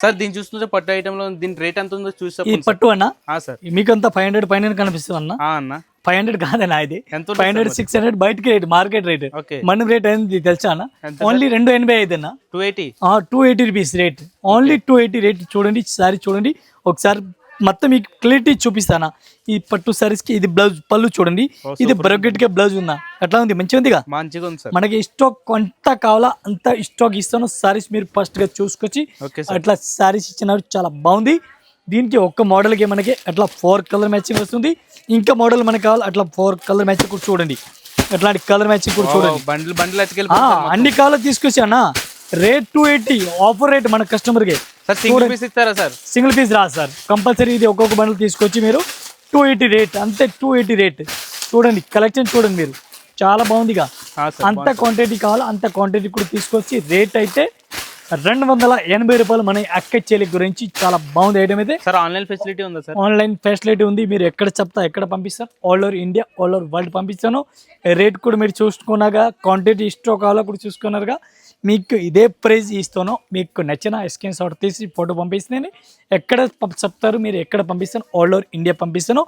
Sir దీన్ని చూస్తుంటే పట్టు ఐటమ్ లో దీని రేట్ ఎంత ఉందో చూసి ఈ పట్టు అన్న సార్ మీకంతా 500 పైన కనిపిస్తుంది అన్న. అన్న 500 కాదన్నా, ఇది ఎంత 500 600 బయటకి రేట్, మార్కెట్ రేట్. ఓకే మన రేట్ ఏంది తెలుసా అన్న? ఓన్లీ 285 అన్న. 280 రూపీస్ రేట్, ఓన్లీ 280 రేట్. చూడండి సారీ చూడండి ఒకసారి, మొత్తం మీకు క్లియరిటీ చూపిస్తానా. ఈ పట్టు సారీస్ కి ఇది బ్లౌజ్, పళ్ళు చూడండి, ఇది బ్రొకెట్ గా బ్లౌజ్ ఉందా, ఎట్లా ఉంది, మంచిగా ఉందిగా. మంచిగా ఉంది సార్. మనకి స్టాక్ ఎంత కావాలా అంత స్టాక్ ఇస్తాను. సారీస్ మీరు ఫస్ట్ గా చూసుకొచ్చి అట్లా సారీస్ ఇచ్చినారు, చాలా బాగుంది. దీనికి ఒక్క మోడల్ కి మనకి అట్లా 4 కలర్ మ్యాచింగ్ వస్తుంది. ఇంకా మోడల్ మనకి కావాలి అట్లా 4 కలర్ మ్యాచింగ్ కూడా చూడండి, అట్లాంటి కలర్ మ్యాచింగ్ కూడా చూడండి. బండిల్ అన్ని కావాలో తీసుకొచ్చి అన్న. రేట్ 280 ఆఫర్ రేట్ మన కస్టమర్ కి. సింగిల్ పీస్ ఇస్తారా సార్? సింగిల్ పీస్ రాదు సార్, కంపల్సరీ ఇది ఒక్కొక్క బండిల్ తీసుకొచ్చి మీరు 280 రేట్, అంతే 280 రేట్. చూడండి కలెక్షన్ చూడండి మీరు, చాలా బాగుందిగా. అంత క్వాంటిటీ కావాలా అంత క్వాంటిటీ కూడా తీసుకొచ్చి రేట్ అయితే 280 రూపాయలు. మన అక్క చెల్లి గురించి చాలా బాగుంది ఐటమ్ అయితే. సార్ ఆన్లైన్ ఫెసిలిటీ ఉందా సార్? ఆన్లైన్ ఫెసిలిటీ ఉంది, మీరు ఎక్కడ చెప్తా ఎక్కడ పంపిస్తారు, all over India all over world పంపిస్తాను. రేట్ కూడా మీరు చూసుకున్నాగా, క్వాంటిటీ స్టాక్ కావాలా కూడా చూసుకున్నారుగా. మీకు ఇదే ప్రైజ్ ఇస్తాను, మీకు నచ్చిన స్క్రీన్ షాట్ తీసి ఫోటో పంపిస్తే ఎక్కడ చెప్తారు మీరు, ఎక్కడ పంపిస్తాను, ఆల్ ఓవర్ ఇండియా పంపిస్తాను.